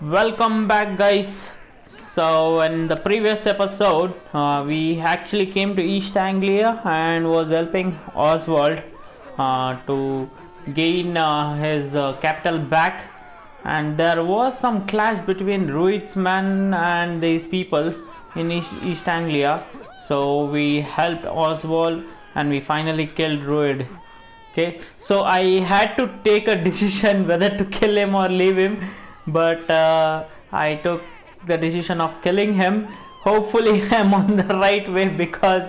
Welcome back, guys. So, in the previous episode, we actually came to East Anglia and was helping Oswald to gain his capital back. And there was some clash between Ruid's men and these people in East Anglia. So, we helped Oswald and we finally killed Ruid. Okay, so I had to take a decision whether to kill him or leave him, but I took the decision of killing him. Hopefully I'm on the right way because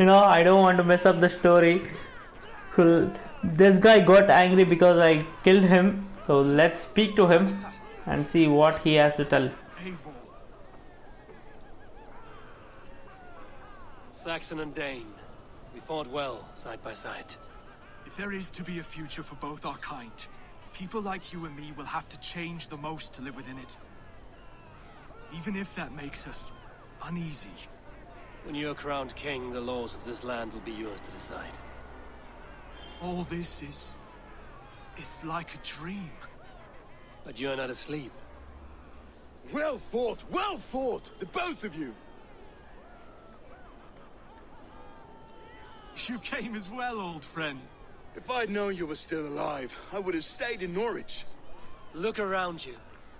I don't want to mess up the story. This guy got angry because I killed him, so let's speak to him and see what he has to tell. Eivor. Saxon and Dane, we fought well side by side. If there is to be a future for both our kind, people like you and me will have to change the most to live within it. Even if that makes us uneasy. When you're crowned king, the laws of this land will be yours to decide. All this is like a dream. But you're not asleep. Well fought, the both of you! You came as well, old friend. If I'd known you were still alive, I would have stayed in Norwich. Look around you.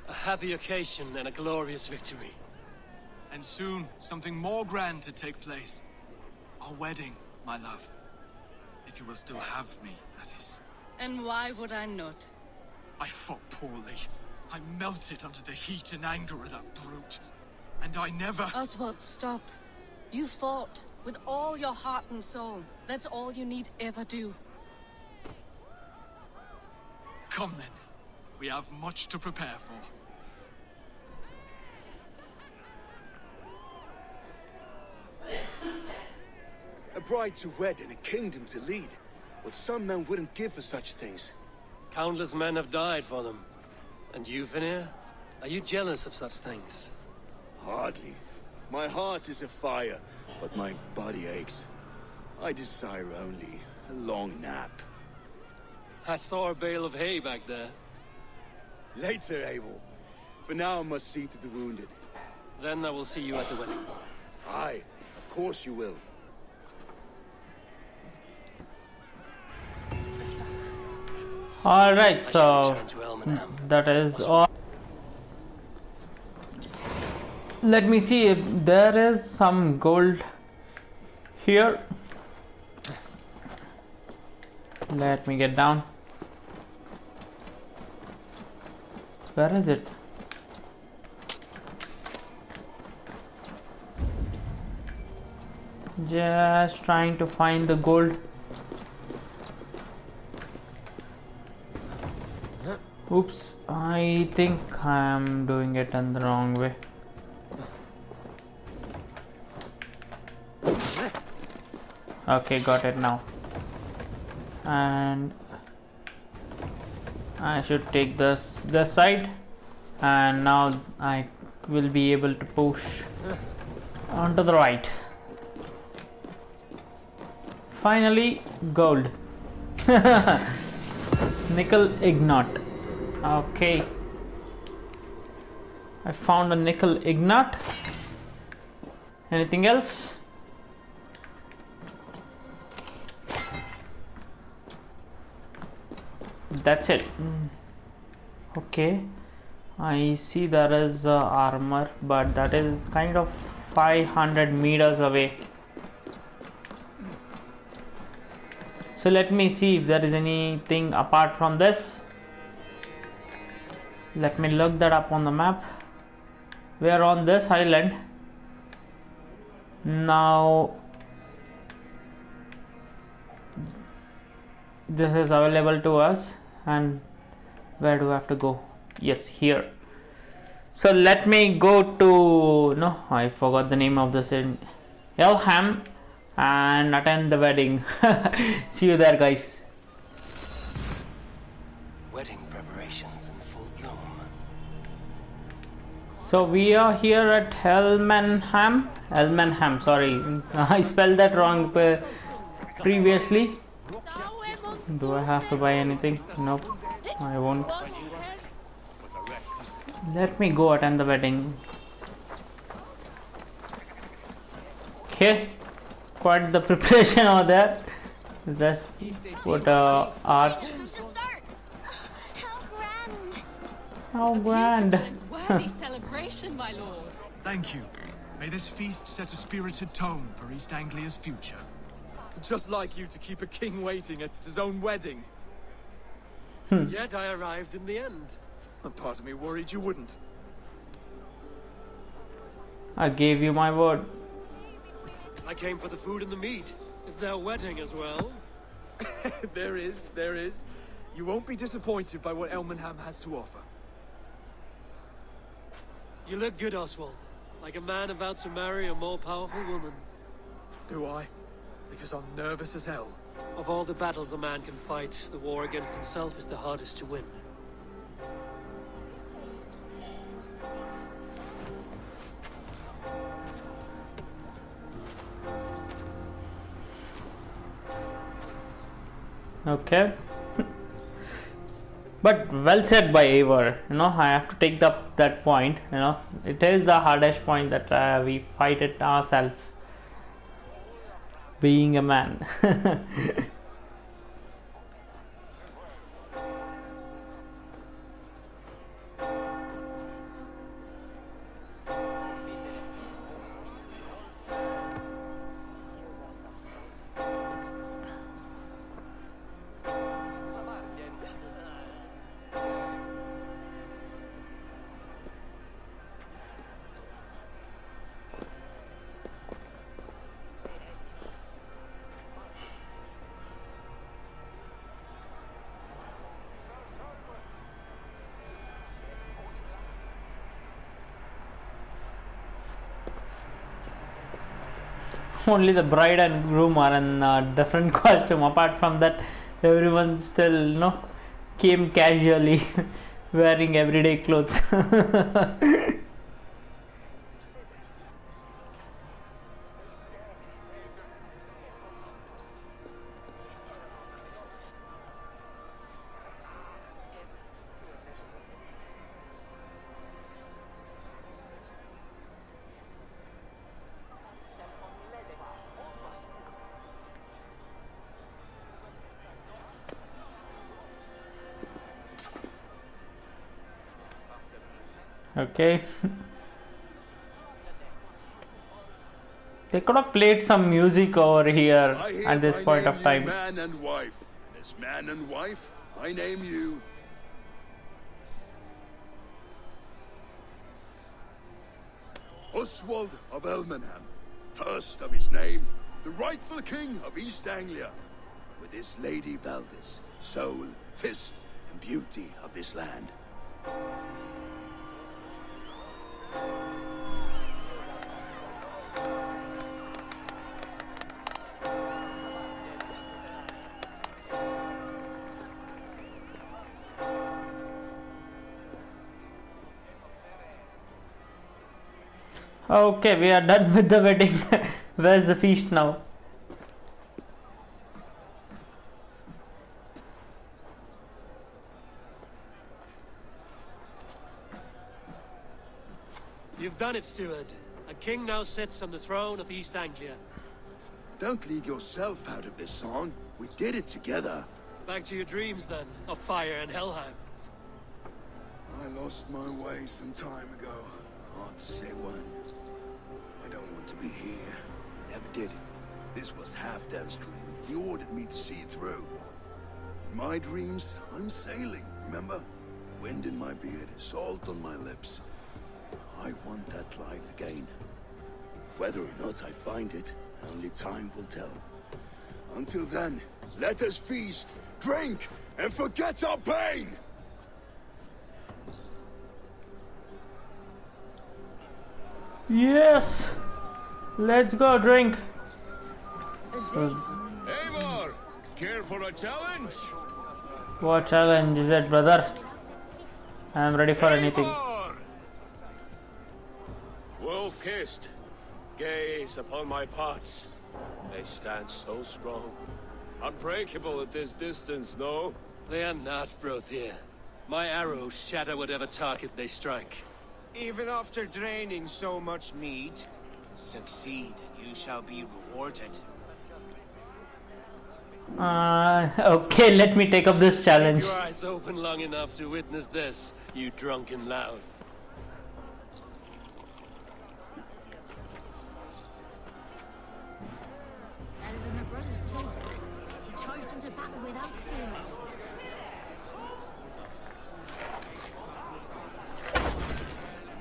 A happy occasion and a glorious victory. And soon, something more grand to take place. Our wedding, my love. If you will still have me, that is. And why would I not? I fought poorly. I melted under the heat and anger of that brute. And I never... Oswald, stop. You fought with all your heart and soul. That's all you need ever do. Come then. We have much to prepare for. A bride to wed and a kingdom to lead. What some men wouldn't give for such things. Countless men have died for them. And you, Finnr? Are you jealous of such things? Hardly. My heart is afire, but my body aches. I desire only a long nap. I saw a bale of hay back there. Later, Eivor. For now I must see to the wounded. Then I will see you at the wedding. Aye, of course you will. Alright, so Return to Elmenham. that is all. Let me see if there is some gold here. Let me get down. Where is it? Just trying to find the gold. Oops, I think I'm doing it in the wrong way. Okay, got it now. And I should take this side, and now I will be able to push onto the right. Finally, gold. Nickel ignot. Okay, I found a nickel ignot. Anything else? That's it. Okay, I see there is armor, but that is kind of 500 meters away. So let me see if there is anything apart from this. Let me look that up on the map. We are on this island now. This is available to us, and where do I have to go? Yes, here. So let me go to, no, I forgot the name of this, in Elham, and attend the wedding. See you there, guys. Wedding preparations in full bloom. So we are here at Elmenham, sorry. I spelled that wrong previously. Do I have to buy anything? Nope, I won't. Let me go attend the wedding. Okay, quite the preparation over there. Just put arch. To start. How grand! How grand! Beautiful and worthy celebration, my lord. Thank you. May this feast set a spirited tone for East Anglia's future. Just like you to keep a king waiting at his own wedding. Yet I arrived in the end. A part of me worried you wouldn't. I gave you my word. I came for the food and the meat. Is there a wedding as well? There is. You won't be disappointed by what Elmenham has to offer. You look good, Oswald. Like a man about to marry a more powerful woman. Do I? Because I'm nervous as hell. Of all the battles a man can fight, the war against himself is the hardest to win. Okay. But well said by Eivor. I have to take that point. It is the hardest point that we fight it ourselves. Being a man. Only the bride and groom are in different costume. Apart from that, everyone still came casually wearing everyday clothes. Okay. They could have played some music over here at this point of time. Man and wife. And as man and wife, I name you. Oswald of Elmenham, first of his name, the rightful king of East Anglia, with his lady Valdis, soul, fist, and beauty of this land. Okay, we are done with the wedding. Where's the feast now? You've done it, steward. A king now sits on the throne of East Anglia. Don't leave yourself out of this song. We did it together. Back to your dreams, then, of fire and Helheim. I lost my way some time ago. Hard to say when. I don't want to be here. I never did. This was Halfdan's dream. He ordered me to see it through. In my dreams, I'm sailing, remember? Wind in my beard, salt on my lips. I want that life again. Whether or not I find it, only time will tell. Until then, let us feast, drink, and forget our pain! Yes! Let's go drink! Eivor! Care for a challenge? What challenge is it, brother? I am ready for anything. Wolf-kissed, gaze upon my parts. They stand so strong. Unbreakable at this distance, no? They are not, Brothier. My arrows shatter whatever target they strike. Even after draining so much meat, succeed and you shall be rewarded. Okay, let me take up this challenge. Keep your eyes open long enough to witness this, you drunken lout. Better than her brothers too. She charged into battle without fear.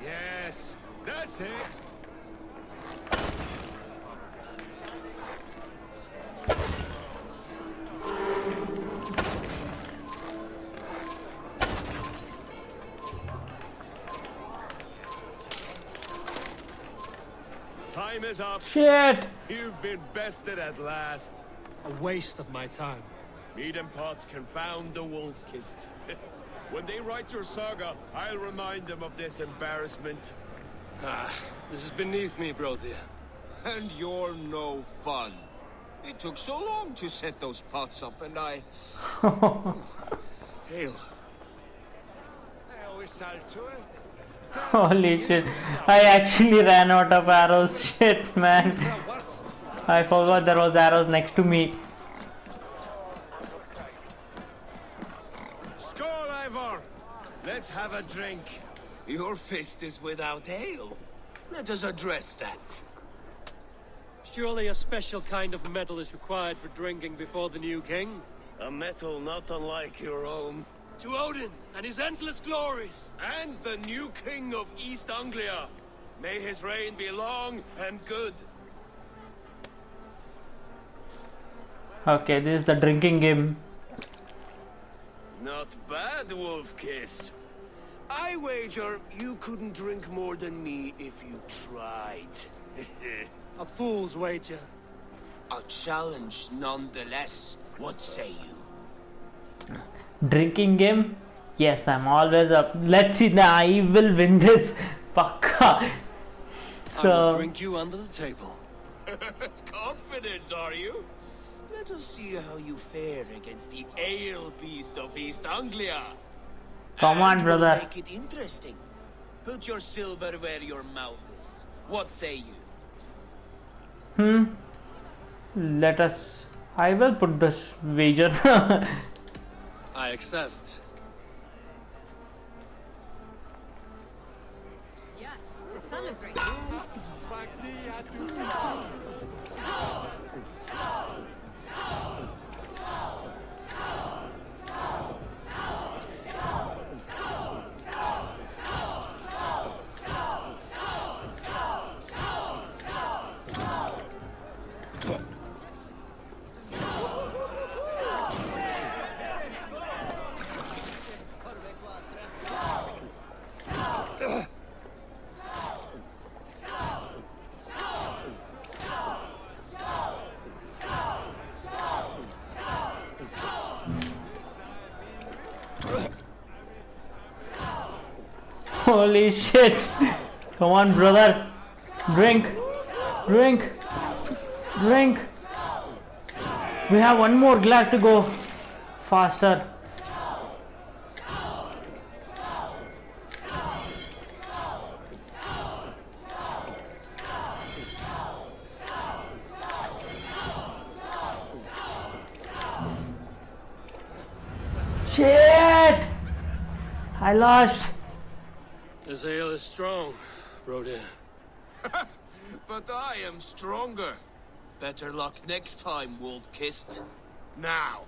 Yes, that's it. Time is up. Shit! You've been bested at last. A waste of my time. Mead and Potts confound the wolf-kissed. When they write your saga, I'll remind them of this embarrassment. Ah, this is beneath me, Brothia. And you're no fun. It took so long to set those pots up, and I... Hail. Holy shit. I actually ran out of arrows. Shit, man. I forgot there was arrows next to me. Skål, Eivor! Let's have a drink. Your fist is without ale. Let us address that. Surely a special kind of metal is required for drinking before the new king? A metal not unlike your own. To Odin and his endless glories! And the new King of East Anglia. May his reign be long and good. Okay, this is the drinking game. Not bad, Wolf-Kissed. I wager you couldn't drink more than me if you tried. A fool's wager. A challenge nonetheless. What say you? Drinking game? Yes, I'm always up. Let's see, I will win this. Pakka. I will drink you under the table. Confident, are you? Let us see how you fare against the ale beast of East Anglia. Come on, And we'll brother. make it interesting. Put your silver where your mouth is. What say you? Let us. I will put this wager. I accept. Yes, to celebrate. Holy shit. Come on, brother. Drink. Drink. Drink. We have one more glass to go. Faster. Shit! I lost. This ale is strong, Brodir. But I am stronger. Better luck next time, Wolf-Kissed. Now,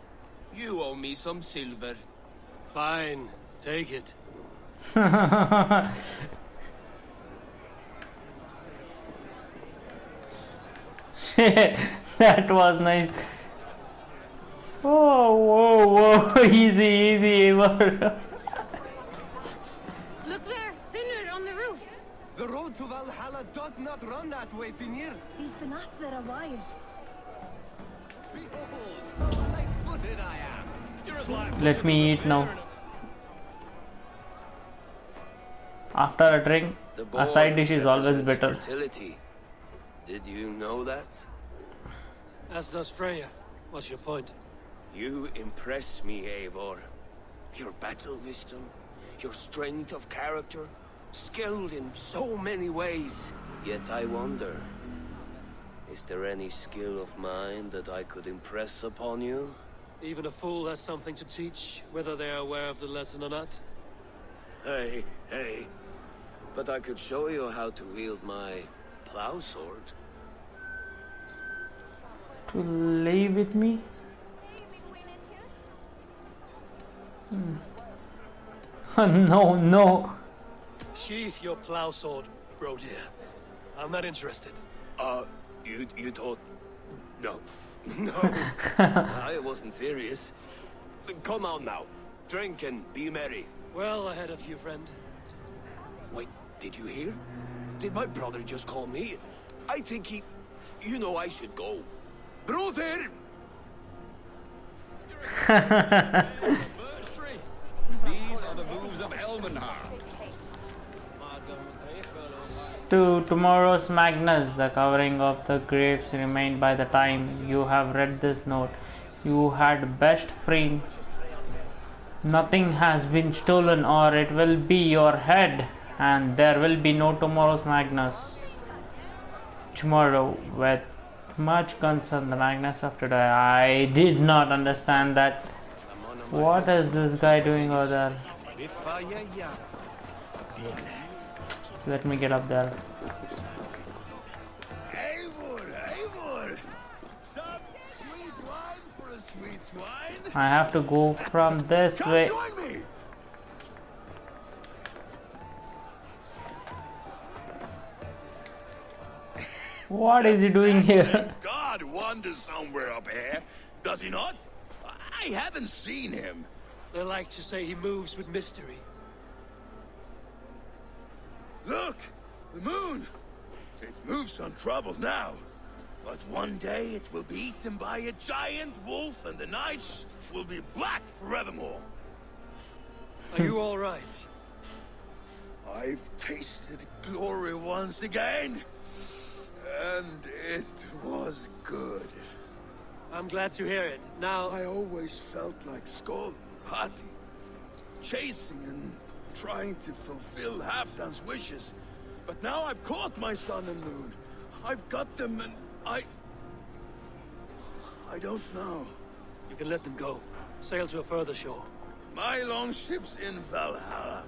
you owe me some silver. Fine, take it. That was nice. Oh, whoa, whoa. Easy, easy, Eivor. Look there, Finnr on the roof. The road to Valhalla does not run that way, Finnr. He's been up there a while. Behold, how light-footed I am. You're as light-footed Let me as a eat now. bear. After a drink, a side dish is always represents better. fertility. Did you know that? As does Freya. What's your point? You impress me, Eivor. Your battle wisdom, your strength of character, skilled in so many ways. Yet I wonder, is there any skill of mine that I could impress upon you? Even a fool has something to teach, whether they are aware of the lesson or not. Hey. But I could show you how to wield my plow sword. To lay with me? No. Sheath your plow sword, bro dear. I'm not interested. You thought... No. I wasn't serious. Come on now. Drink and be merry. Well ahead of you, friend. Wait, did you hear? Did my brother just call me? I think he... You know I should go. Brother! These are the moves of Elmenhar. To tomorrow's Magnus, the covering of the graves remained by the time you have read this note. You had best pray nothing has been stolen, or it will be your head, and there will be no tomorrow's Magnus. Tomorrow, with much concern, the Magnus of today. I did not understand that. What is this guy doing over there? Let me get up there. Eivor! Some sweet wine for a sweet swine? I have to go from this way. Join me! What is he doing here? God wanders somewhere up here, does he not? I haven't seen him. They like to say he moves with mystery. Look! The moon! It moves untroubled now. But one day it will be eaten by a giant wolf and the nights will be black forevermore. Are you all right? I've tasted glory once again. And it was good. I'm glad to hear it. Now... I always felt like Skull and Hati. Chasing and trying to fulfill Halfdan's wishes. But now I've caught my sun and moon. I've got them and I don't know. You can let them go. Sail to a further shore. My longship's in Valhalla.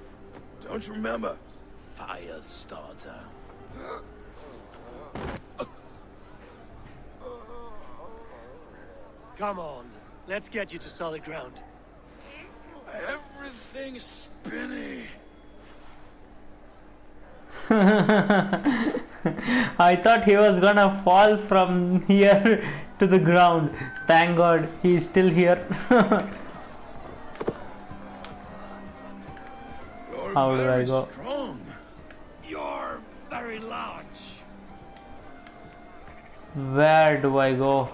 Don't you remember? Fire starter. Come on. Let's get you to solid ground. Everything's spinny. I thought he was gonna fall from here to the ground. Thank God he's still here. How do I go? Strong. You're very large. Where do I go?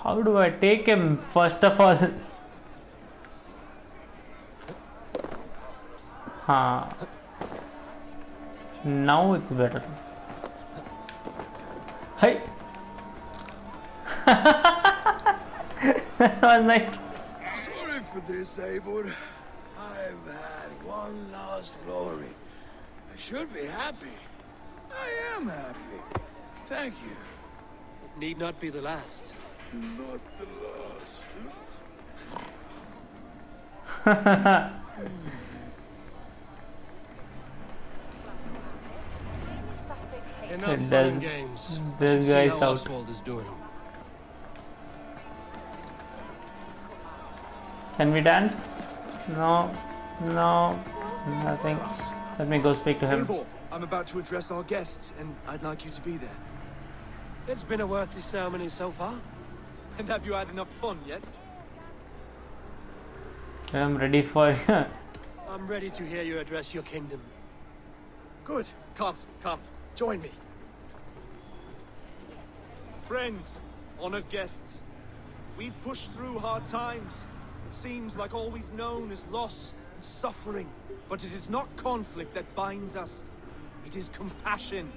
How do I take him first of all? Now it's better. Hey. That was nice. Sorry for this, Eivor. I've had one last glory. I should be happy. I am happy. Thank you. It need not be the last. Not the last. Enough fun and games. This See guy's how out. Oswald is doing. Can we dance? No, nothing. Let me go speak to him. Eivor, I'm about to address our guests, and I'd like you to be there. It's been a worthy ceremony so far. And have you had enough fun yet? I'm ready for I'm ready to hear you address your kingdom. Good. Come. Join me. Friends, honored guests, we've pushed through hard times. It seems like all we've known is loss and suffering. But it is not conflict that binds us. It is compassion.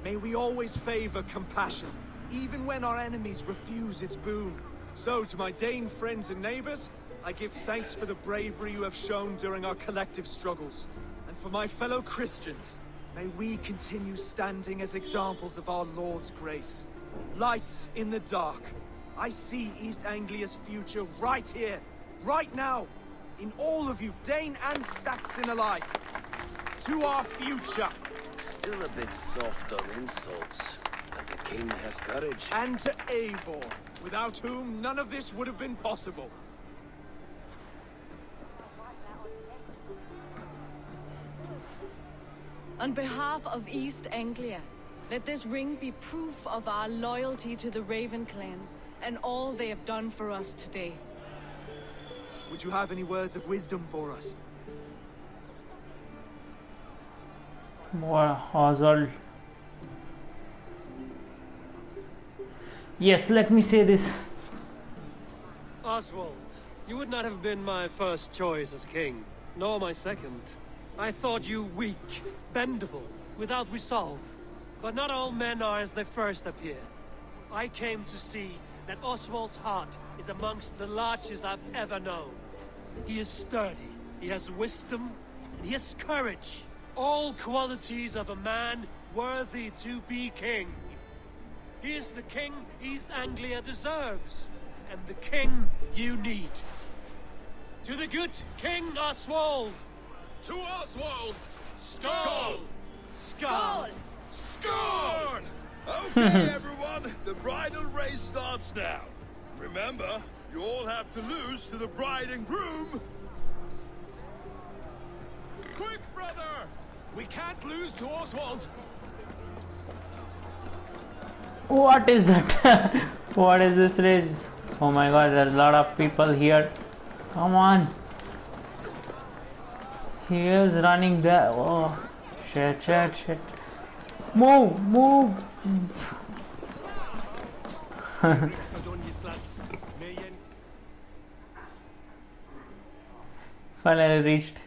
May we always favor compassion, even when our enemies refuse its boon. So, to my Dane friends and neighbors, I give thanks for the bravery you have shown during our collective struggles. And for my fellow Christians, may we continue standing as examples of our Lord's grace. Lights in the dark. I see East Anglia's future right here, right now, in all of you, Dane and Saxon alike. To our future. Still a bit soft on insults, but the king has courage. And to Eivor, without whom none of this would have been possible. On behalf of East Anglia, let this ring be proof of our loyalty to the RavenClan and all they have done for us today. Would you have any words of wisdom for us? Oswald. Yes, let me say this. Oswald, you would not have been my first choice as king, nor my second. I thought you weak, bendable, without resolve. But not all men are as they first appear. I came to see that Oswald's heart is amongst the largest I've ever known. He is sturdy, he has wisdom, and he has courage. All qualities of a man worthy to be king. He is the king East Anglia deserves, and the king you need. To the good King Oswald! To Oswald! Skull! Skull! Score! Okay, everyone, the bridal race starts now. Remember, you all have to lose to the bride and groom. Quick, brother! We can't lose to Oswald. What is that? What is this race? Oh my god, there's a lot of people here. Come on. He is running there. Oh, shit. Move. Finally reached.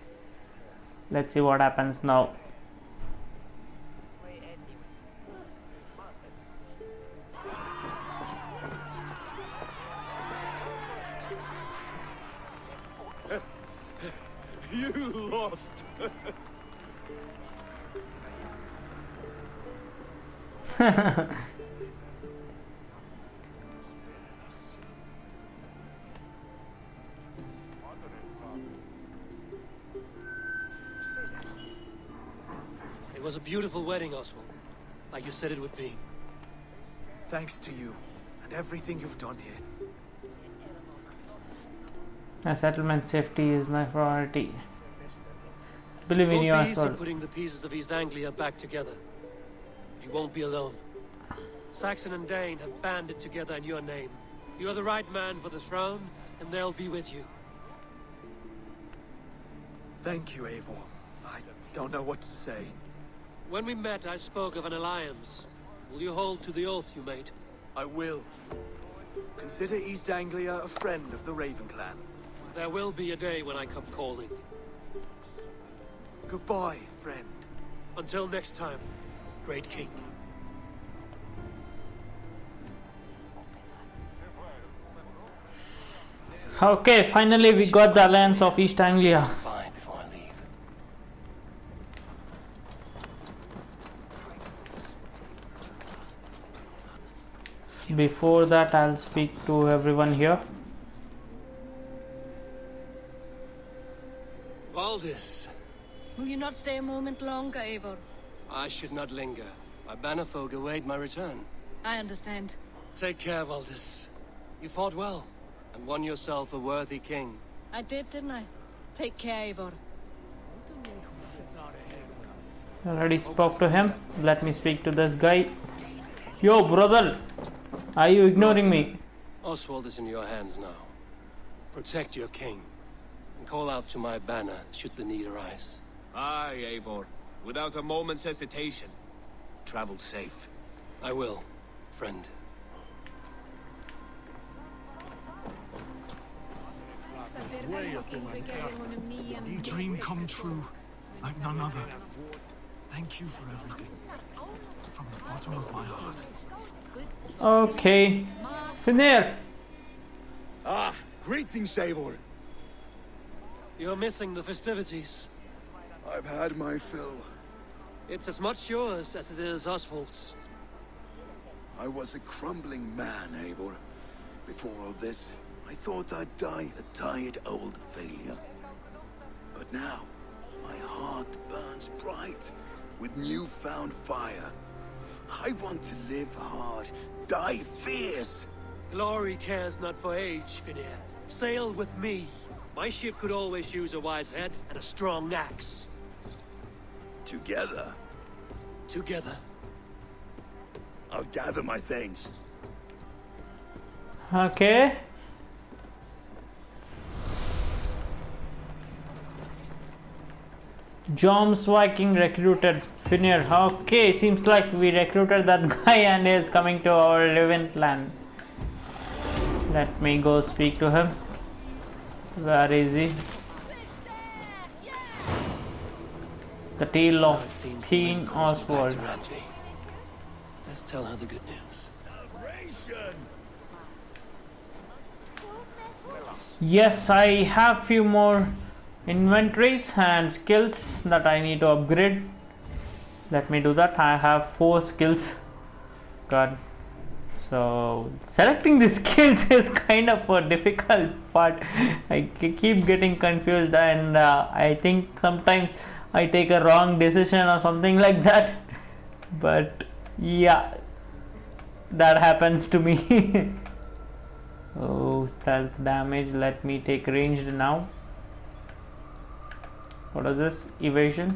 Let's see what happens now. You lost. It was a beautiful wedding, Oswald. Like you said it would be. Thanks to you and everything you've done here. My settlement safety is my priority. Believe in you, Won't be easy Oswald. putting the pieces of East Anglia back together. You won't be alone. Saxon and Dane have banded together in your name. You are the right man for the throne, and they'll be with you. Thank you, Eivor. I don't know what to say. When we met, I spoke of an alliance. Will you hold to the oath you made? I will. Consider East Anglia a friend of the RavenClan. There will be a day when I come calling. Goodbye, friend. Until next time, great king. Okay, finally we got the alliance of East Anglia. Bye before I leave. Before that, I'll speak to everyone here. Valdis, Will you not stay a moment longer, Eivor? I should not linger. My banner folk await my return. I understand. Take care, Valdis. You fought well, and won yourself a worthy king. I did, didn't I? Take care, Eivor. I already spoke to him. Let me speak to this guy. Yo, brother, are you ignoring me? Oswald is in your hands now. Protect your king, and call out to my banner should the need arise. Aye, Eivor. Without a moment's hesitation. Travel safe. I will, friend. You dream come true, like none other. Thank you for everything. From the bottom of my heart. Okay, Finnr, Ah, greetings, Eivor. You're missing the festivities. I've had my fill. It's as much yours as it is Oswald's. I was a crumbling man, Eivor. Before all this, I thought I'd die a tired old failure. But now, my heart burns bright with newfound fire. I want to live hard, die fierce. Glory cares not for age, Finnr. Sail with me. My ship could always use a wise head and a strong axe. Together, Together. I'll gather my things. Okay. Joms Viking recruited Finnr. Okay, seems like we recruited that guy and he is coming to our RavenClan. Let me go speak to him. Where is he? The tale of King Oswald. Randvi. Let's tell her the good news. Celebration! Yes, I have few more inventories and skills that I need to upgrade. Let me do that. I have 4 skills. God. So selecting the skills is kind of a difficult part. I keep getting confused and I think sometimes I take a wrong decision or something like that. But yeah, that happens to me. Oh, stealth damage. Let me take ranged now. What is this? Evasion.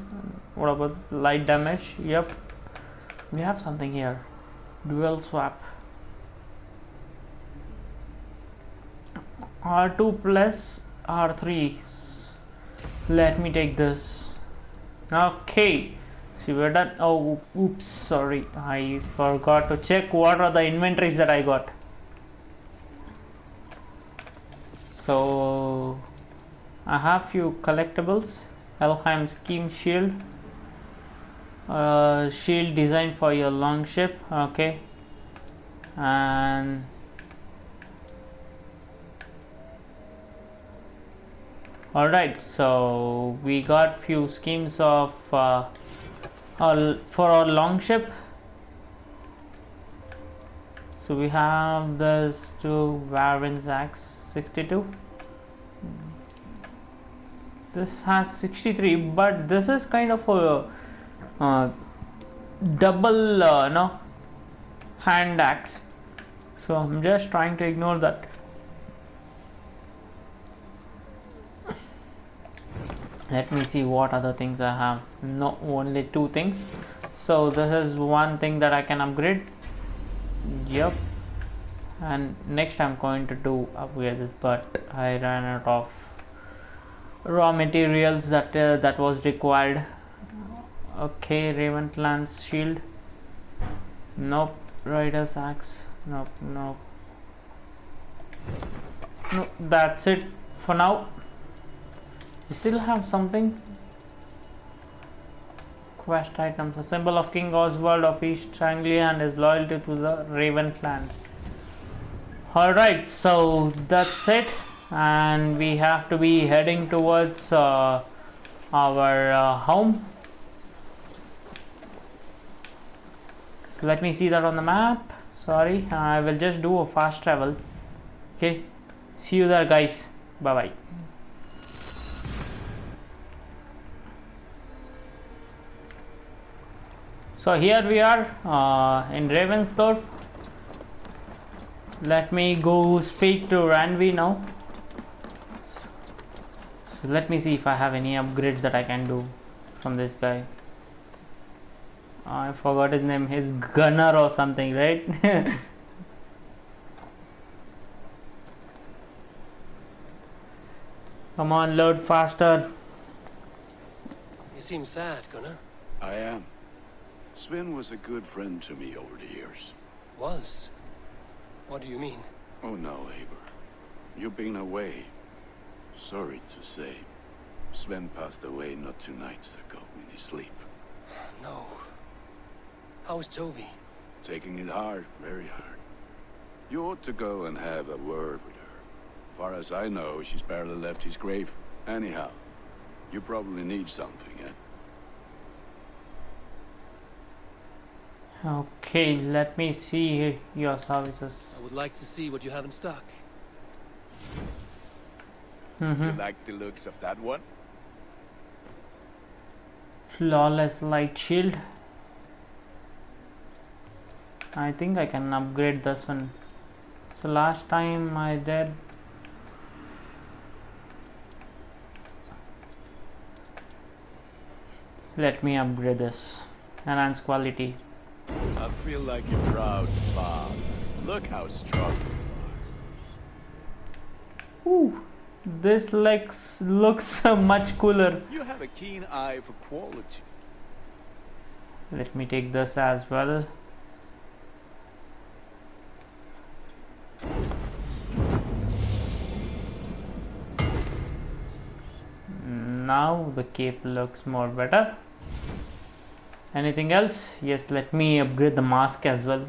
What about light damage? Yep, we have something here. Dual swap. R2 plus R3. Let me take this. Okay, see, we're done. Oh, oops, sorry, I forgot to check what are the inventories that I got. So I have few collectibles. Helheim scheme shield, shield designed for your longship. Okay, and alright, so we got few schemes of for our longship. So we have this to Warren's axe 62. This has 63, but this is kind of a double no hand axe, so I'm just trying to ignore that. Let me see what other things I have. No, only 2 things. So this is one thing that I can upgrade. Yep. And next I'm going to do upgrade this, but I ran out of raw materials that was required. Okay, RavenClan's shield. Nope. Rider's axe. Nope. Nope. No, that's it for now. We still have something. Quest items. A symbol of King Oswald of East Anglia and his loyalty to the RavenClan. Alright, so that's it. And we have to be heading towards our home. So let me see that on the map. Sorry, I will just do a fast travel. Okay, see you there, guys. Bye bye. So here we are in Ravensthorpe. Let me go speak to Randvi now. So let me see if I have any upgrades that I can do from this guy. I forgot his name. His gunner or something, right? Come on, load faster. You seem sad, Gunnar. I am. Sven was a good friend to me over the years. Was? What do you mean? Oh no, Eivor. You've been away. Sorry to say. Sven passed away not 2 nights ago in his sleep. No. How's Tovi? Taking it hard, very hard. You ought to go and have a word with her. Far as I know, she's barely left his grave. Anyhow, you probably need something, eh? Okay, let me see your services. I would like to see what you have in stock. You like the looks of that one? Flawless light shield. I think I can upgrade this one. So last time I did. Let me upgrade this. Enhance quality. I feel like you're proud, Bob. Look how strong you Ooh, this looks much cooler. are. You have a keen eye for quality. Let me take this as well. Now the cape looks more better. Anything else? Yes, let me upgrade the mask as well.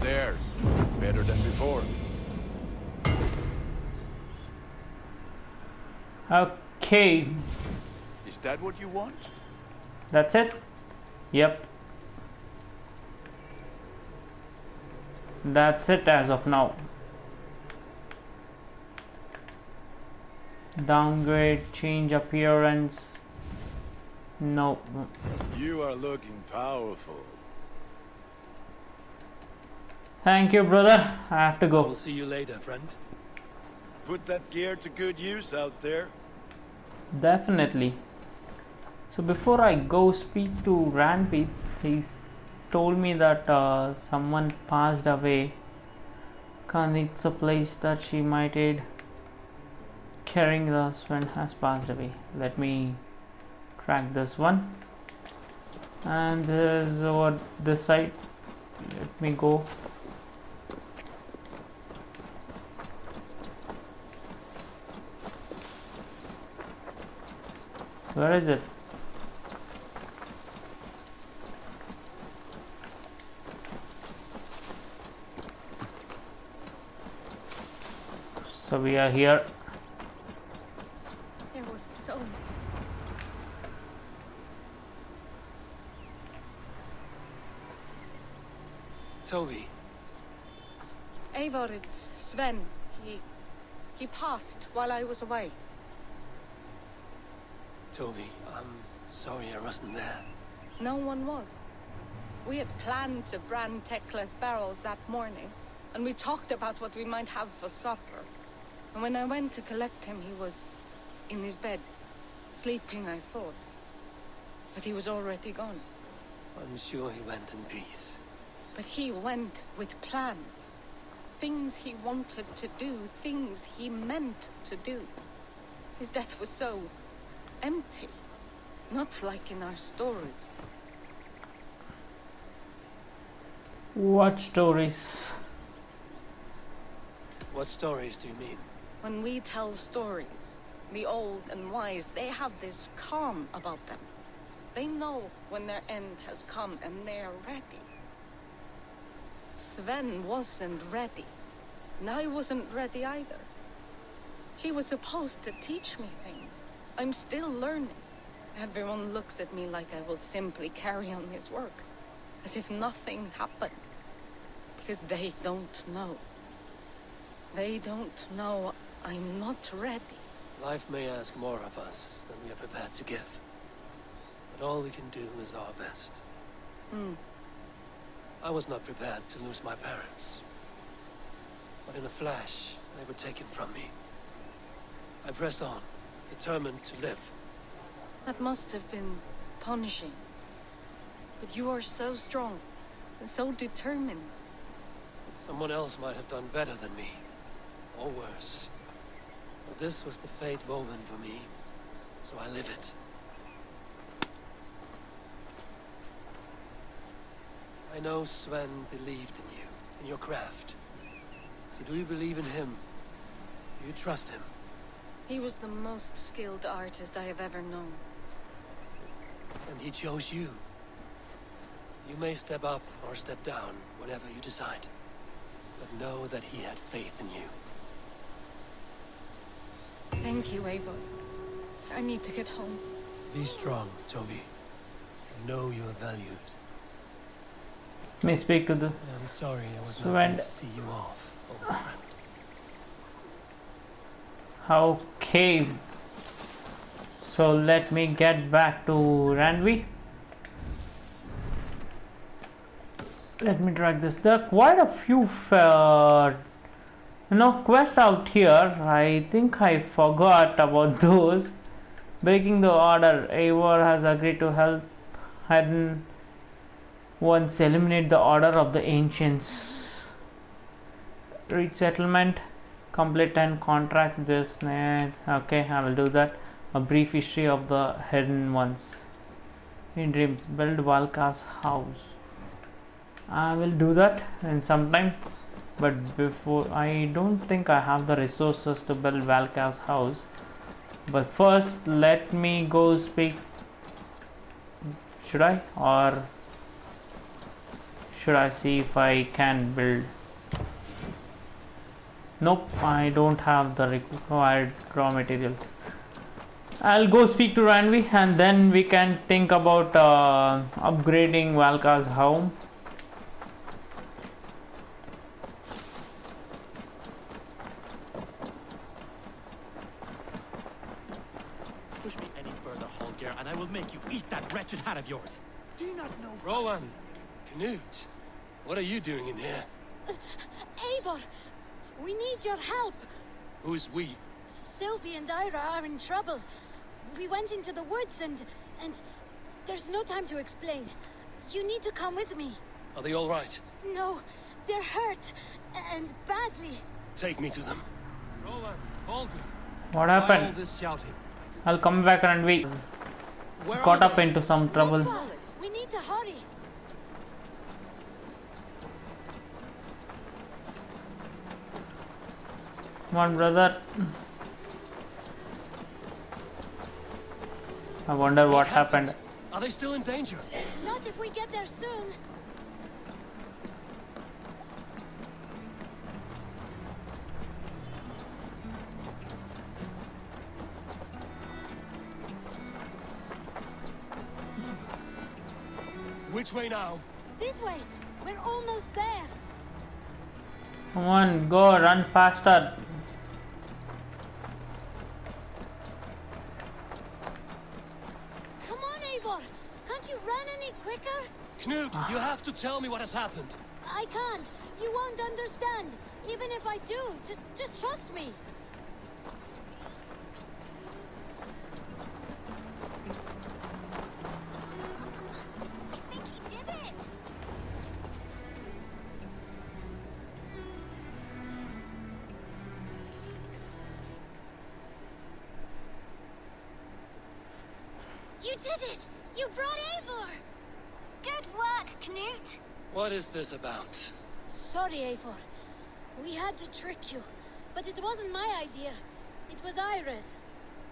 There, better than before. Okay, Is that what you want? that's it. Yep, that's it as of now. Downgrade, change appearance. No. You are looking powerful. Thank you, brother. I have to We'll go. see you later, friend. Put that gear to good use out there. Definitely. So before I go speak to Randvi, he's told me that someone passed away. It's a place that she might aid. Carrying the Sven has passed away. Let me track this one. And this is over this side. Let me go. Where is it? So we are here. There was so much. Toby, Eivor, it's Sven. He passed while I was away. Toby, I'm sorry I wasn't there. No one was. We had planned to brand Tekla's barrels that morning, and we talked about what we might have for supper. And when I went to collect him, he was in his bed, sleeping, I thought. But he was already gone. I'm sure he went in peace. But he went with plans. Things he wanted to do, things he meant to do. His death was so empty. Not like in our stories. What stories? What stories do you mean? When we tell stories, the old and wise, they have this calm about them. They know when their end has come and they're ready. Sven wasn't ready. And I wasn't ready either. He was supposed to teach me things. I'm still learning. Everyone looks at me like I will simply carry on his work. As if nothing happened. Because they don't know. They don't know I'm not ready. Life may ask more of us than we are prepared to give. But all we can do is our best. I was not prepared to lose my parents. But in a flash, they were taken from me. I pressed on, determined to live. That must have been punishing. But you are so strong and so determined. Someone else might have done better than me. Or worse. But this was the fate woven for me, so I live it. I know Sven believed in you, in your craft. So do you believe in him? Do you trust him? He was the most skilled artist I have ever known. And he chose you. You may step up or step down, whatever you decide. But know that he had faith in you. Thank you, Eivor. I need to get home. Be strong, Toby. I know you are valued. Let me speak to the I'm sorry I was not Sven. there to see you off, old friend. Okay. So let me get back to Randvi. Let me drag this. There are quite a few quests out here. I think I forgot about those. Breaking the order. Eivor has agreed to help Hidden Ones eliminate the order of the ancients. Reach settlement. Complete 10 contracts. This. Okay, I will do that. A brief history of the Hidden Ones. In dreams. Build Valka's house. I will do that in some time. But before, I don't think I have the resources to build Valka's house. But first, let me go speak. Should I? Or should I see if I can build? Nope, I don't have the required raw materials. I'll go speak to Randvi and then we can think about upgrading Valka's home. Push me any further, Holger, and I will make you eat that wretched hat of yours. Do you not know? Rowan! Knut! What are you doing in here? Eivor! We need your help! Who's we? Sylvie and Ira are in trouble. We went into the woods and there's no time to explain. You need to come with me. Are they all right? No, they're hurt and badly. Take me to them. Rowan! Holger! What Why all happened? this shouting? I'll come back and we Where got are up they? into some trouble. Oswald, we need to hurry. Come on, brother. I wonder what happened. Are they still in danger? Not if we get there soon. Which way now? This way. We're almost there. Come on, go, run faster. Come on, Eivor. Can't you run any quicker? Knut, you have to tell me what has happened. I can't. You won't understand. Even if I do, just trust me. I think he did it. You did it! You brought Eivor! Good work, Knut. What is this about? Sorry, Eivor. We had to trick you. But it wasn't my idea. It was Ira's.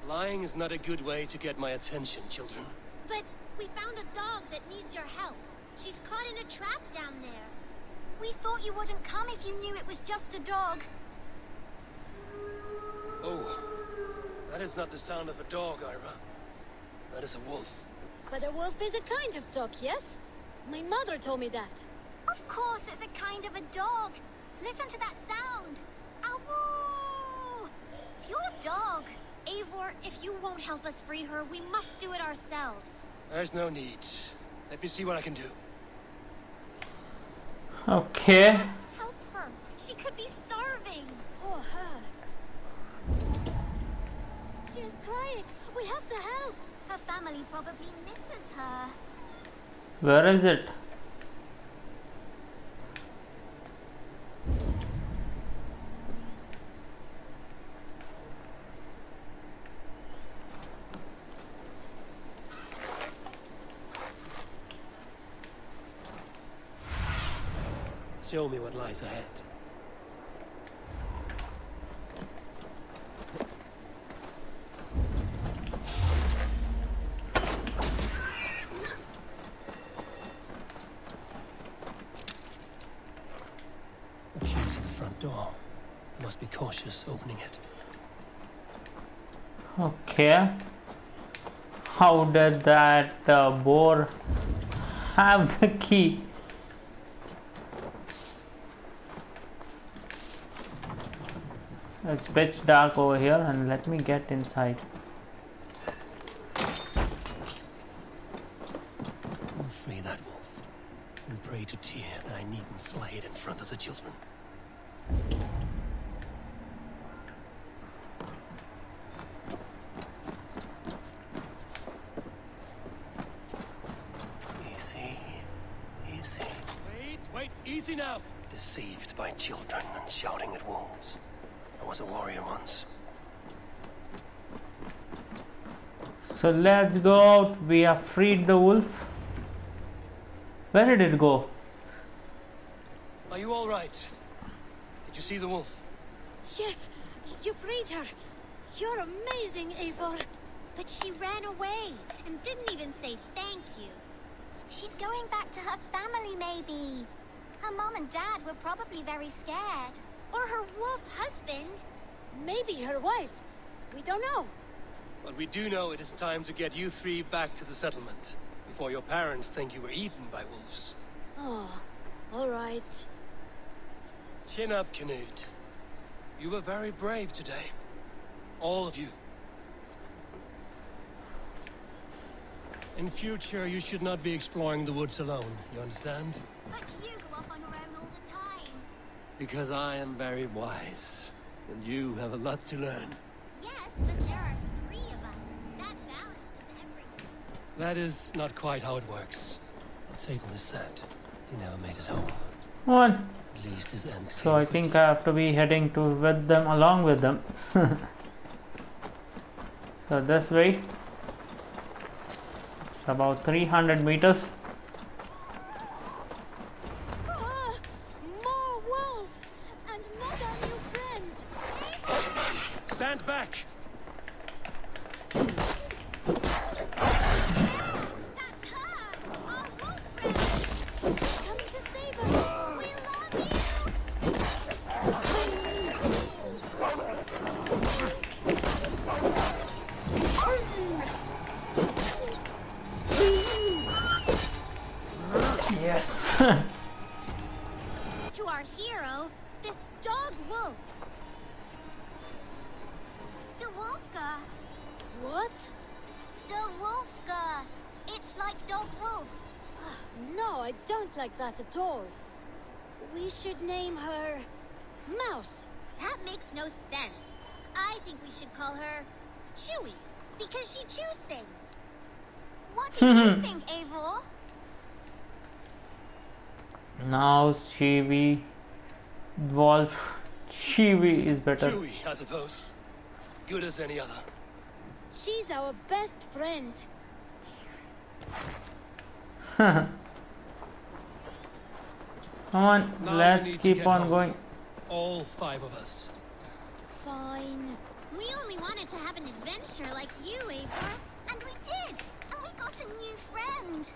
Lying is not a good way to get my attention, children. But we found a dog that needs your help. She's caught in a trap down there. We thought you wouldn't come if you knew it was just a dog. Oh, that is not the sound of a dog, Ira. That is a wolf. But a wolf is a kind of dog, yes? My mother told me that. Of course it's a kind of a dog. Listen to that sound. Ow! Pure dog. Eivor, if you won't help us free her, we must do it ourselves. There's no need. Let me see what I can do. Okay. We must help her. She could be starving. Poor her. She is crying. We have to help. Her family probably misses her. Where is it? Show me what lies ahead. The key to the front door. I must be cautious opening it. Okay. How did that boar have the key? It's pitch dark over here, and let me get inside. Free that wolf, and pray to Tyr that I needn't slay it in front of the children. Easy, easy. Wait, easy now! Deceived by children and shouting at wolves. I was a warrior once. So let's go out. We have freed the wolf. Where did it go? Are you all right? Did you see the wolf? Yes, you freed her. You're amazing, Eivor. But she ran away and didn't even say thank you. She's going back to her family, maybe. Her mom and dad were probably very scared. Or her wolf husband. Maybe her wife. We don't know. But we do know it is time to get you three back to the settlement, before your parents think you were eaten by wolves. Oh, all right. Chin up, Canute. You were very brave today. All of you. In future, you should not be exploring the woods alone, you understand? But you go off on your own all the time. Because I am very wise, and you have a lot to learn. Yes, but there are 3 of us. That balances everything. That is not quite how it works. Taken is sad. He never made it home. One. At least his end So I think I have to be heading to with them, along with them. So this way. It's about 300 meters. More wolves! And not our new friend! Stand back! That's her! Our wolf friend! She's coming to save us! We love you! Yes. To our hero, this dog wolf. De Wolfka. What? De Wolfka. It's like dog wolf. No, I don't like that at all. We should name her... Mouse. That makes no sense. I think we should call her Chewy, because she chews things. What do you think, Eivor? Now Chibi Wolf Chibi is better. Chewy, I suppose. Good as any other. She's our best friend. Come on, Now we let's need to keep get on home. going. All 5 of us. Fine. We only wanted to have an adventure like you, Eivor. And we did. And we got a new friend.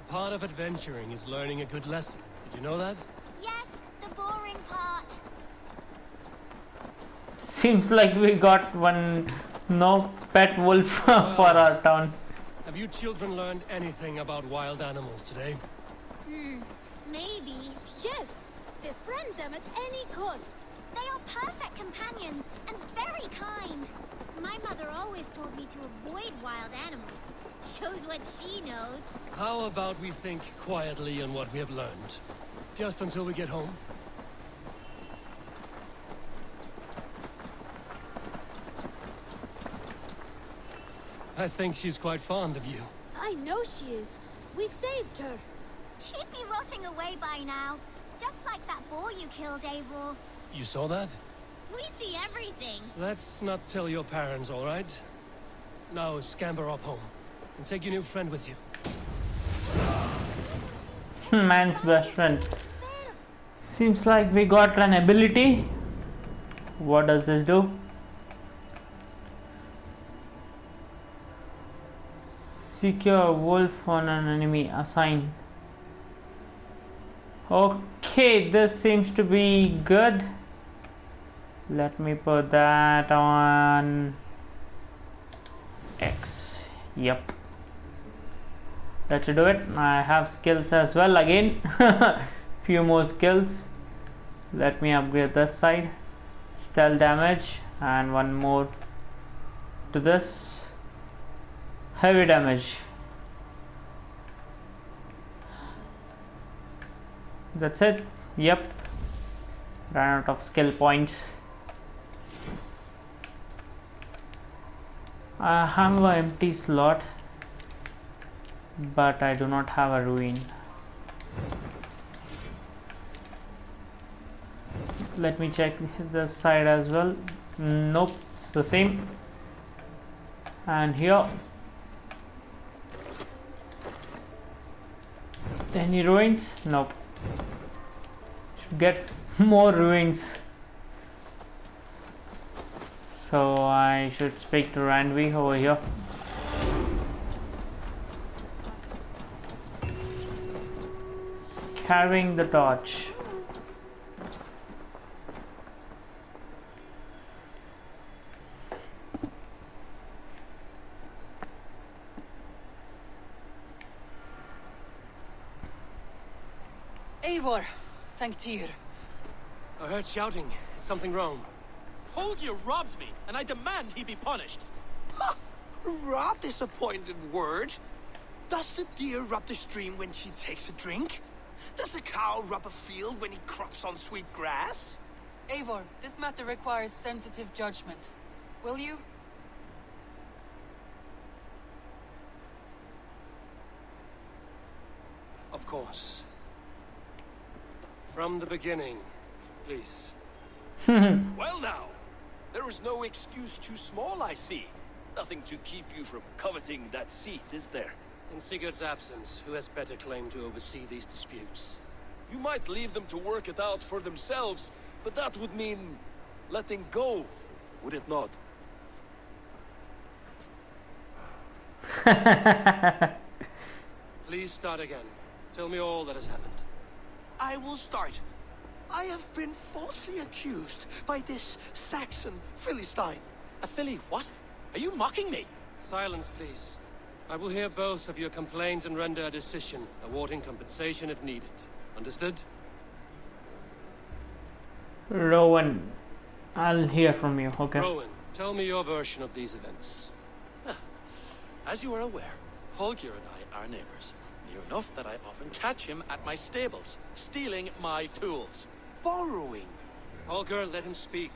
Part of adventuring is learning a good lesson. Did you know that? Yes, the boring part. Seems like we got one no pet wolf for our town. Have you children learned anything about wild animals today? Maybe. Yes, befriend them at any cost. They are perfect companions and very kind. My mother always told me to avoid wild animals. Shows what she knows. How about we think quietly on what we have learned? Just until we get home? I think she's quite fond of you. I know she is. We saved her. She'd be rotting away by now. Just like that boar you killed, Eivor. You saw that? We see everything. Let's not tell your parents, all right? Now scamper off home. And take your new friend with you. Man's best friend. Seems like we got an ability. What does this do? Secure a wolf on an enemy. Assign. Okay, this seems to be good. Let me put that on X. Yep. That should do it. I have skills as well again. Few more skills. Let me upgrade this side. Stealth damage and one more to this. Heavy damage. That's it. Yep. Ran out of skill points. I have an empty slot, but I do not have a ruin. Let me check this side as well. Nope, it's the same. And here, any ruins? Nope. Should get more ruins. So I should speak to Randvi over here. Carrying the torch. Eivor, thank Tyr. I heard shouting. Is something wrong? Holger robbed me, and I demand he be punished. Ha! Raw disappointed word. Does the deer rub the stream when she takes a drink? Does a cow rub a field when he crops on sweet grass? Eivor, this matter requires sensitive judgment. Will you? Of course. From the beginning, please. Well now, there is no excuse too small, I see. Nothing to keep you from coveting that seat, is there? In Sigurd's absence, who has better claim to oversee these disputes? You might leave them to work it out for themselves, but that would mean letting go, would it not? Please start again. Tell me all that has happened. I will start. I have been falsely accused by this Saxon Philistine. A Philly what? Are you mocking me? Silence, please. I will hear both of your complaints and render a decision, awarding compensation if needed. Understood? Rowan, I'll hear from you, okay? Rowan, tell me your version of these events. As you are aware, Holger and I are neighbors. Near enough that I often catch him at my stables, stealing my tools. Borrowing. Holger, let him speak.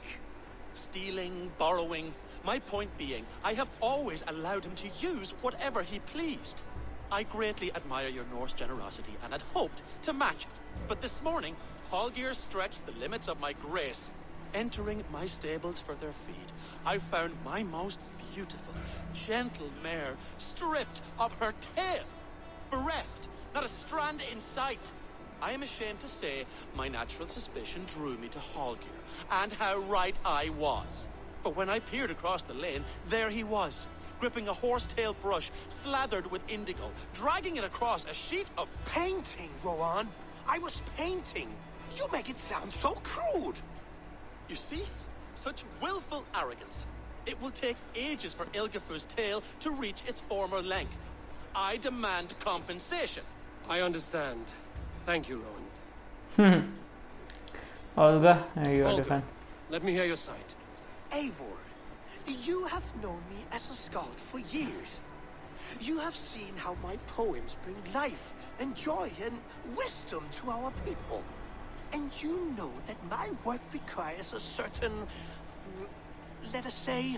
Stealing, borrowing. My point being, I have always allowed him to use whatever he pleased. I greatly admire your Norse generosity and had hoped to match it. But this morning, Holger stretched the limits of my grace. Entering my stables for their feed, I found my most beautiful, gentle mare stripped of her tail. Bereft, not a strand in sight. I am ashamed to say my natural suspicion drew me to Holger, and how right I was. For when I peered across the lane, there he was, gripping a horsetail brush slathered with indigo, dragging it across a sheet of painting, Rowan. I was painting. You make it sound so crude. You see? Such willful arrogance. It will take ages for Ilgefu's tail to reach its former length. I demand compensation. I understand. Thank you, Rowan. Olga, you are Olga, different. let me hear your side. Eivor, you have known me as a skald for years. You have seen how my poems bring life and joy and wisdom to our people. And you know that my work requires a certain, let us say,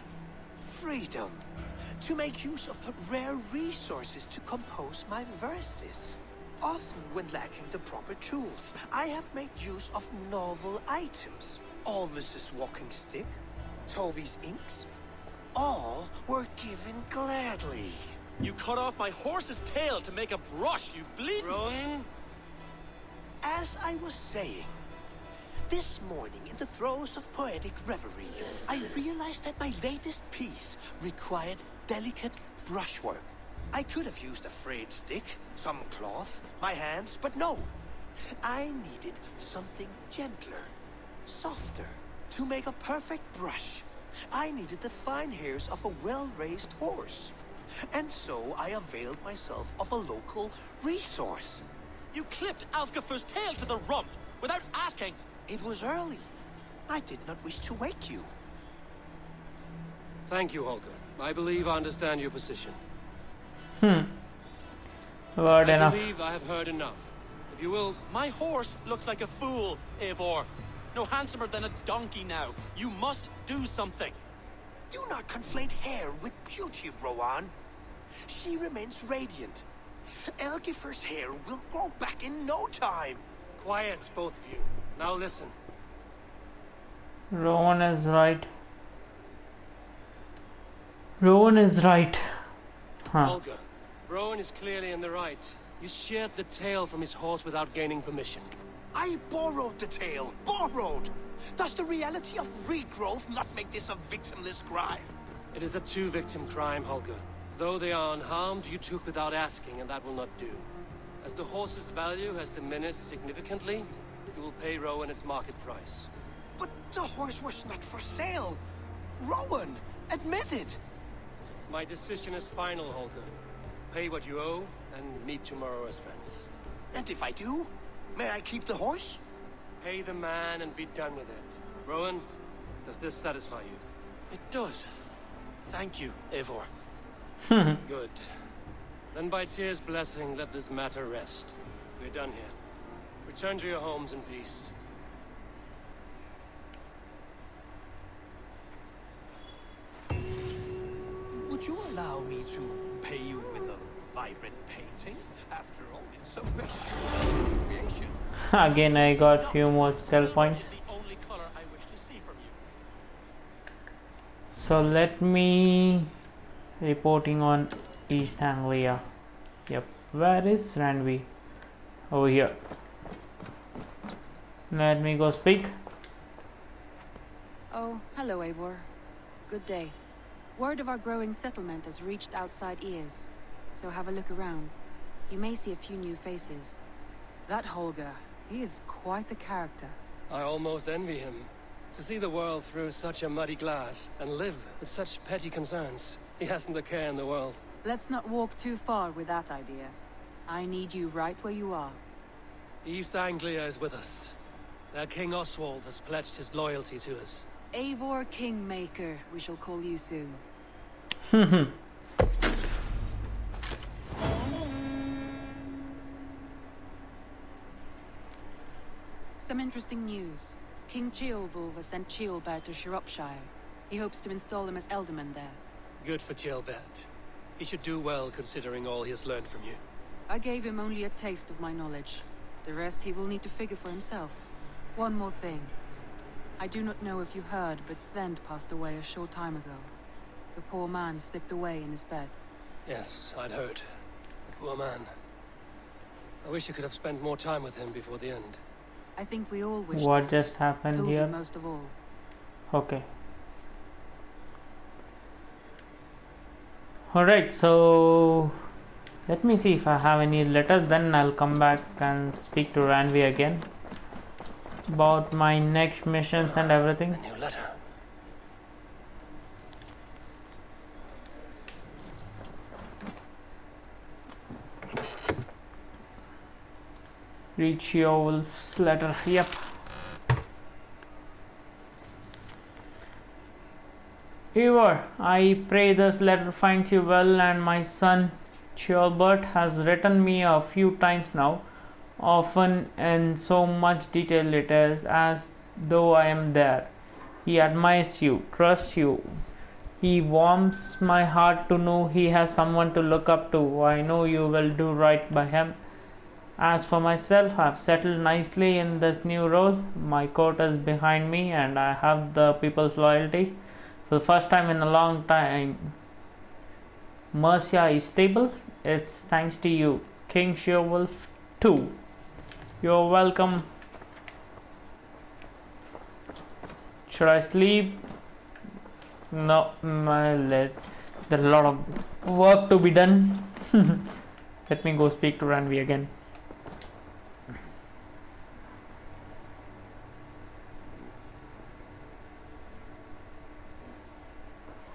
freedom. To make use of rare resources to compose my verses. Often when lacking the proper tools, I have made use of novel items. Alvis's walking stick, Tovi's inks, all were given gladly. You cut off my horse's tail to make a brush, you bleed. Rowan? As I was saying, this morning in the throes of poetic reverie, I realized that my latest piece required delicate brushwork. I could have used a frayed stick, some cloth, my hands, but no. I needed something gentler, softer. To make a perfect brush, I needed the fine hairs of a well-raised horse. And so I availed myself of a local resource. You clipped Alfgafur's tail to the rump without asking. It was early. I did not wish to wake you. Thank you, Holger. I believe I understand your position. Word enough. I believe I have heard enough. If you will... My horse looks like a fool, Eivor. No handsomer than a donkey now. You must do something. Do not conflate hair with beauty, Rowan. She remains radiant. Elgifur's hair will grow back in no time. Quiet, both of you. Now listen. Rowan is right. Rowan is right. Holger, Rowan is clearly in the right. You sheared the tail from his horse without gaining permission. I borrowed the tail. Borrowed! Does the reality of regrowth not make this a victimless crime? It is a two-victim crime, Holger. Though they are unharmed, you took without asking, and that will not do. As the horse's value has diminished significantly, you will pay Rowan its market price. But the horse was not for sale. Rowan, admit it. My decision is final, Holger. Pay what you owe, and meet tomorrow as friends. And if I do, may I keep the horse? Pay the man and be done with it. Rowan, does this satisfy you? It does. Thank you, Eivor. Good. Then by Tyr's blessing, let this matter rest. We're done here. Return to your homes in peace. Would you allow me to pay you with a vibrant painting? After all, it's so precious creation. Again, I got few more skill points. So let me reporting on East Anglia. Yep. Where is Randvi? Over here. Let me go speak. Oh, hello, Eivor. Good day. Word of our growing settlement has reached outside ears, so have a look around. You may see a few new faces. That Holger, he is quite a character. I almost envy him. To see the world through such a muddy glass and live with such petty concerns. He hasn't a care in the world. Let's not walk too far with that idea. I need you right where you are. East Anglia is with us. Their King Oswald has pledged his loyalty to us. Eivor Kingmaker, we shall call you soon. Some interesting news. King Ceolwulf has sent Ceolbert to Shropshire. He hopes to install him as Elderman there. Good for Ceolbert. He should do well considering all he has learned from you. I gave him only a taste of my knowledge. The rest he will need to figure for himself. One more thing. I do not know if you heard, but Svend passed away a short time ago. The poor man slipped away in his bed. Yes, I'd heard. The poor man. I wish I could have spent more time with him before the end. I think we all wish What that. just happened Tovi here? most of all. Okay. Alright, so let me see if I have any letters, then I'll come back and speak to Randvi again about my next missions and everything. A new letter. Reach Ceolwulf's letter. Yep. Eivor, I pray this letter finds you well, and my son Ceolbert has written me a few times now, often in so much detail it is as though I am there. He admires you, trusts you. He warms my heart to know he has someone to look up to. I know you will do right by him. As for myself, I have settled nicely in this new role. My court is behind me and I have the people's loyalty. For the first time in a long time, Mercia is stable. It's thanks to you, King Ceolwulf too. You're welcome. Should I sleep? No, there's a lot of work to be done. Let me go speak to Randvi again.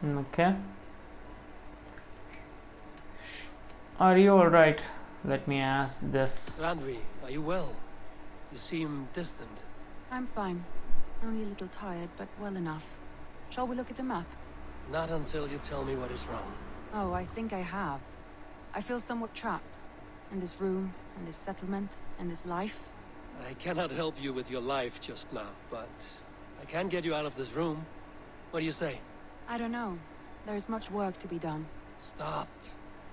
Okay. are you alright? Let me ask this. Randvi, are you well? You seem distant. I'm fine. Only a little tired, but well enough. Shall we look at the map? Not until you tell me what is wrong. Oh, I think I have. I feel somewhat trapped. In this room, in this settlement, in this life. I cannot help you with your life just now, but I can get you out of this room. What do you say? I don't know. There is much work to be done. Stop.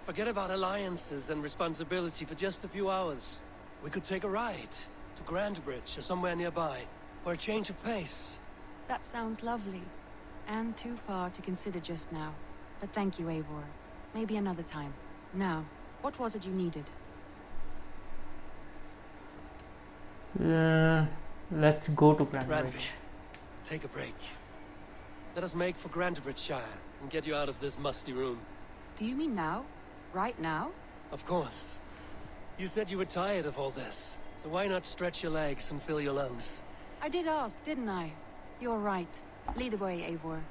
Forget about alliances and responsibility for just a few hours. We could take a ride to Gratnebridge or somewhere nearby for a change of pace. That sounds lovely. And too far to consider just now. But thank you, Eivor. Maybe another time. Now, what was it you needed? Let's go to Randvi, Gratnebridge. take a break. Let us make for Gratnebridgeshire and get you out of this musty room. Do you mean now? Right now? Of course. You said you were tired of all this, so why not stretch your legs and fill your lungs? I did ask, didn't I? You're right. Lead the way, Eivor.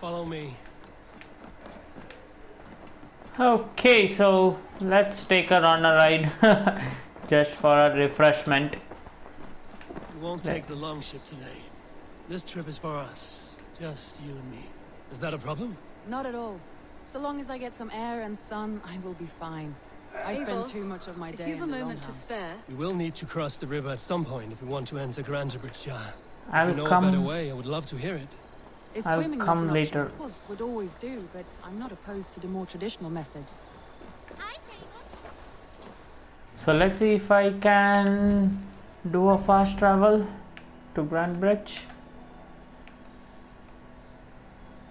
Follow me. Okay, so let's take her on a ride just for a refreshment. We won't take the longship today. This trip is for us. Just you and me. Is that a problem? Not at all. So long as I get some air and sun, I will be fine. I spend Eivor, too much of my day if you've a in the moment to longhouse. spare. We will need to cross the river at some point if we want to enter Gratnebridgeshire. If I'll you know come. a better way, I would love to hear it. Is I'll swimming come not an later. option? Of course, would always do, but I'm not opposed to the more traditional methods. So let's see if I can do a fast travel to Gratnebridge.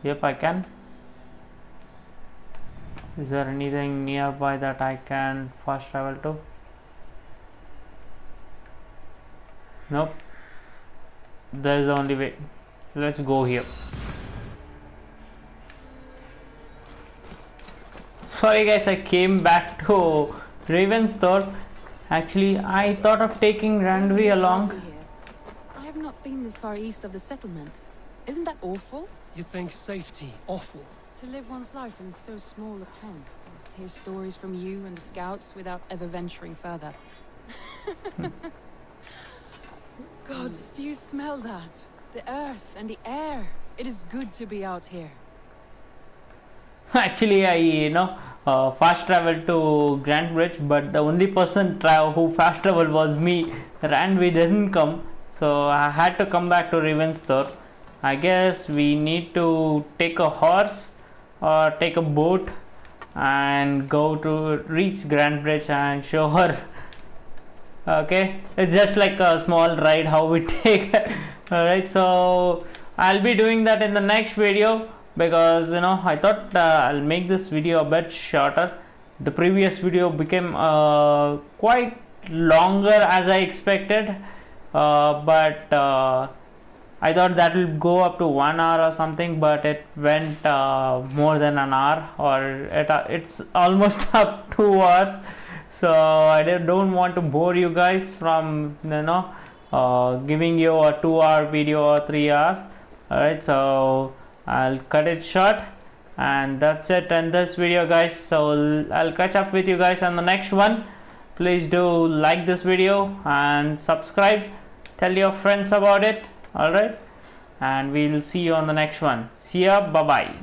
Yep, I can. Is there anything nearby that I can fast travel to? Nope. There's the only way. Let's go here. Sorry guys, I came back to Ravensthorpe. Actually, I thought of taking Randvi It's along. lovely here. I have not been this far east of the settlement. Isn't that awful? You think safety awful? To live one's life in so small a pen. Hear stories from you and the scouts without ever venturing further. Gods, do you smell that? The earth and the air. It is good to be out here. Actually, I fast traveled to Gratnebridge, but the only person who fast traveled was me. Randvi didn't come, so I had to come back to Ravensthorpe. I guess we need to take a horse or take a boat and go to reach Gratnebridge and show her. Okay, it's just like a small ride how we take. Alright, so I'll be doing that in the next video, because I thought I'll make this video a bit shorter. The previous video became quite longer as I expected, but I thought that will go up to 1 hour or something, but it went more than an hour, or it's almost up 2 hours. So I don't want to bore you guys from giving you a 2-hour video or 3 hour. Alright, so I'll cut it short, and that's it in this video guys. So I'll catch up with you guys on the next one. Please do like this video and subscribe, tell your friends about it. Alright, and we'll see you on the next one. See ya, bye bye.